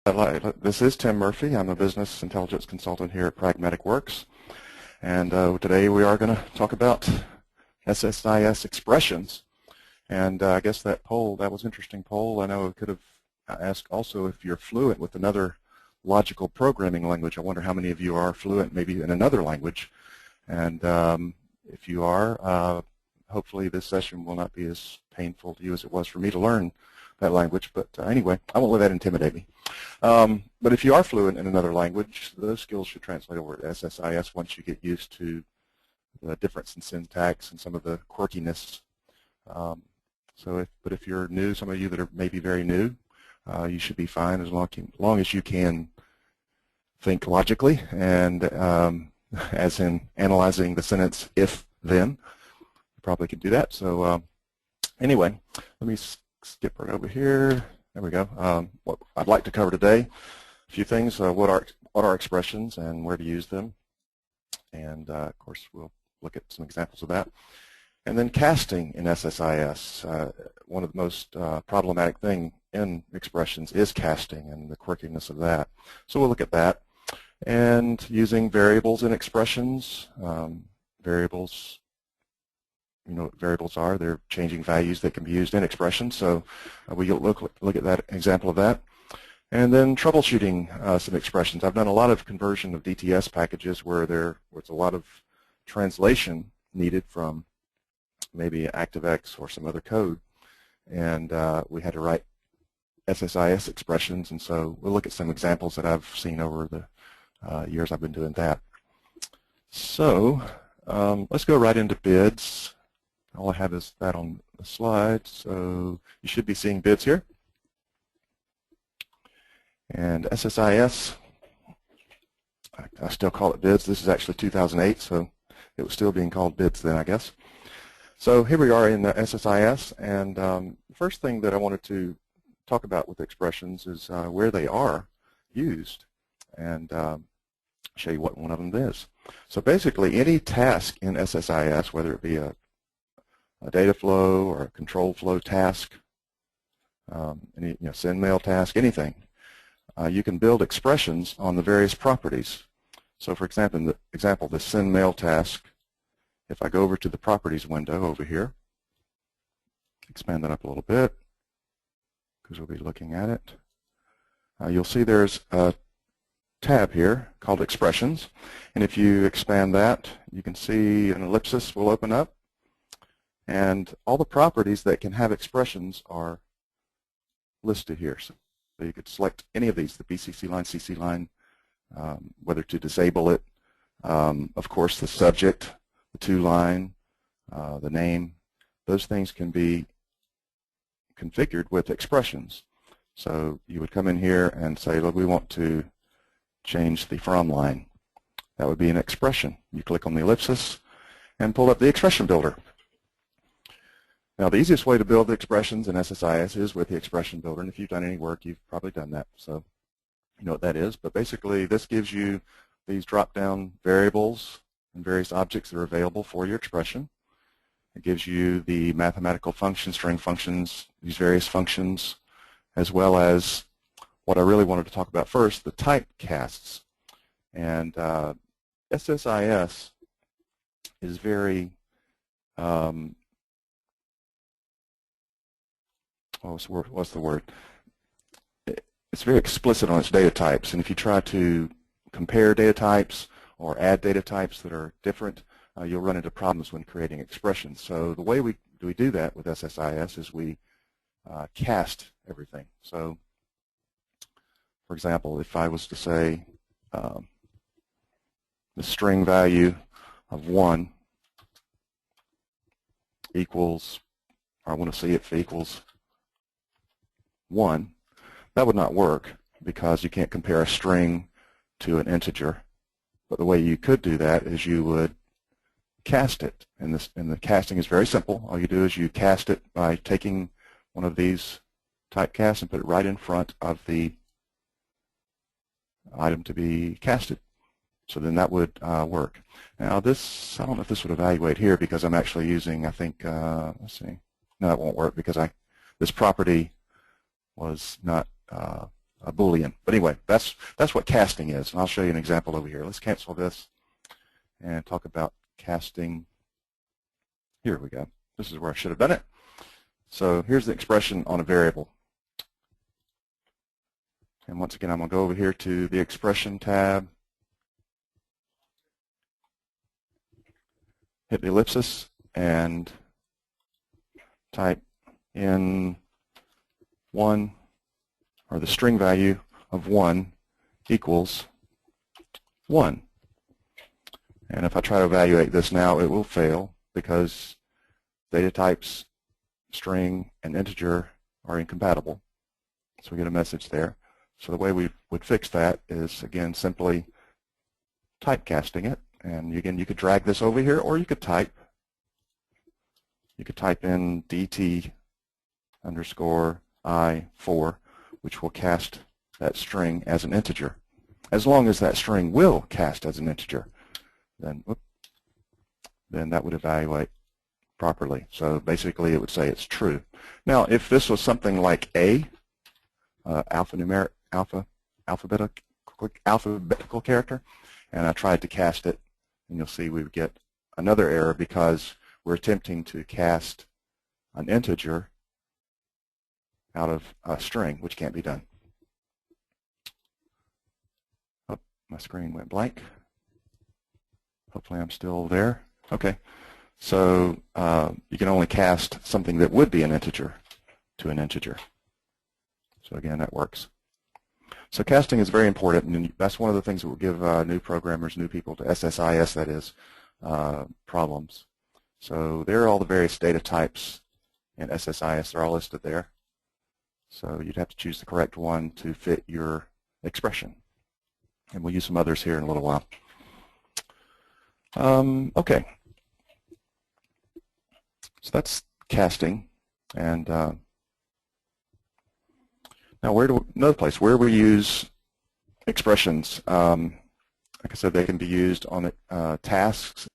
This is Tim Murphy. I'm a business intelligence consultant here at Pragmatic Works. And today we are going to talk about SSIS expressions. And I guess that was an interesting poll. I know I could have asked also if you're fluent with another logical programming language. I wonder how many of you are fluent maybe in another language. And if you are, hopefully this session will not be as painful to you as it was for me to learn that language. But anyway, I won't let that intimidate me. But if you are fluent in another language, those skills should translate over to SSIS once you get used to the difference in syntax and some of the quirkiness. But if you're new, some of you that are maybe very new, you should be fine as long as you can think logically and as in analyzing the sentence if-then. You probably could do that. So anyway, let me skip right over here. There we go. What I'd like to cover today, a few things. What are expressions and where to use them? And of course, we'll look at some examples of that. And then casting in SSIS. One of the most problematic things in expressions is casting and the quirkiness of that. So we'll look at that. And using variables in expressions. Variables, you know what variables are. They're changing values that can be used in expressions. So we'll look at that example of that. And then troubleshooting some expressions. I've done a lot of conversion of DTS packages where there's a lot of translation needed from maybe ActiveX or some other code. And we had to write SSIS expressions. And so we'll look at some examples that I've seen over the years I've been doing that. So let's go right into bids. All I have is that on the slide, so you should be seeing bids here. And SSIS, I still call it bids. This is actually 2008, so it was still being called bids then, I guess. So here we are in the SSIS, and the first thing that I wanted to talk about with expressions is where they are used, and show you what one of them is. So basically, any task in SSIS, whether it be a data flow or a control flow task, any send mail task, anything, you can build expressions on the various properties. So for example, the send mail task, if I go over to the properties window over here, expand that up a little bit because we'll be looking at it, you'll see there's a tab here called expressions, and if you expand that, you can see an ellipsis will open up. And all the properties that can have expressions are listed here. So you could select any of these, the BCC line, CC line, whether to disable it. Of course, the subject, the to line, the name, those things can be configured with expressions. So you would come in here and say, look, we want to change the from line. That would be an expression. You click on the ellipsis and pull up the expression builder. Now, the easiest way to build the expressions in SSIS is with the expression builder, and if you've done any work, you've probably done that, so you know what that is. But basically, this gives you these drop-down variables and various objects that are available for your expression. It gives you the mathematical functions, string functions, these various functions, as well as what I really wanted to talk about first, the typecasts. And SSIS is very what's the word? It's very explicit on its data types, and if you try to compare data types or add data types that are different, you'll run into problems when creating expressions. So the way we do that with SSIS is we cast everything. So for example, if I was to say the string value of 1 equals, or I want to see if it equals 1, that would not work because you can't compare a string to an integer. But the way you could do that is you would cast it. And the casting is very simple. All you do is you cast it by taking one of these typecasts and put it right in front of the item to be casted. So then that would work. Now this, I don't know if this would evaluate here because I'm actually using, I think, let's see. No, it won't work because this property was not a Boolean. But anyway, that's what casting is, and I'll show you an example over here. Let's cancel this and talk about casting. Here we go. This is where I should have done it. So here's the expression on a variable. And once again, I'm going to go over here to the expression tab, hit the ellipsis, and type in 1, or the string value of 1 equals 1. And if I try to evaluate this now, it will fail because data types, string, and integer are incompatible. So we get a message there. So the way we would fix that is, again, simply typecasting it. And again, you could drag this over here, or you could type in DT underscore I4, which will cast that string as an integer. As long as that string will cast as an integer, then that would evaluate properly. So basically, it would say it's true. Now, if this was something like A, alphabetical character, and I tried to cast it, and you'll see we would get another error because we're attempting to cast an integer out of a string, which can't be done. Oh, my screen went blank. Hopefully I'm still there. Okay, so you can only cast something that would be an integer to an integer. So again, that works. So casting is very important, and that's one of the things that will give new programmers, new people to SSIS, that is, problems. So there are all the various data types in SSIS. They're all listed there. So you'd have to choose the correct one to fit your expression. And we'll use some others here in a little while. Okay. So that's casting. And now another place where we use expressions. Like I said, they can be used on tasks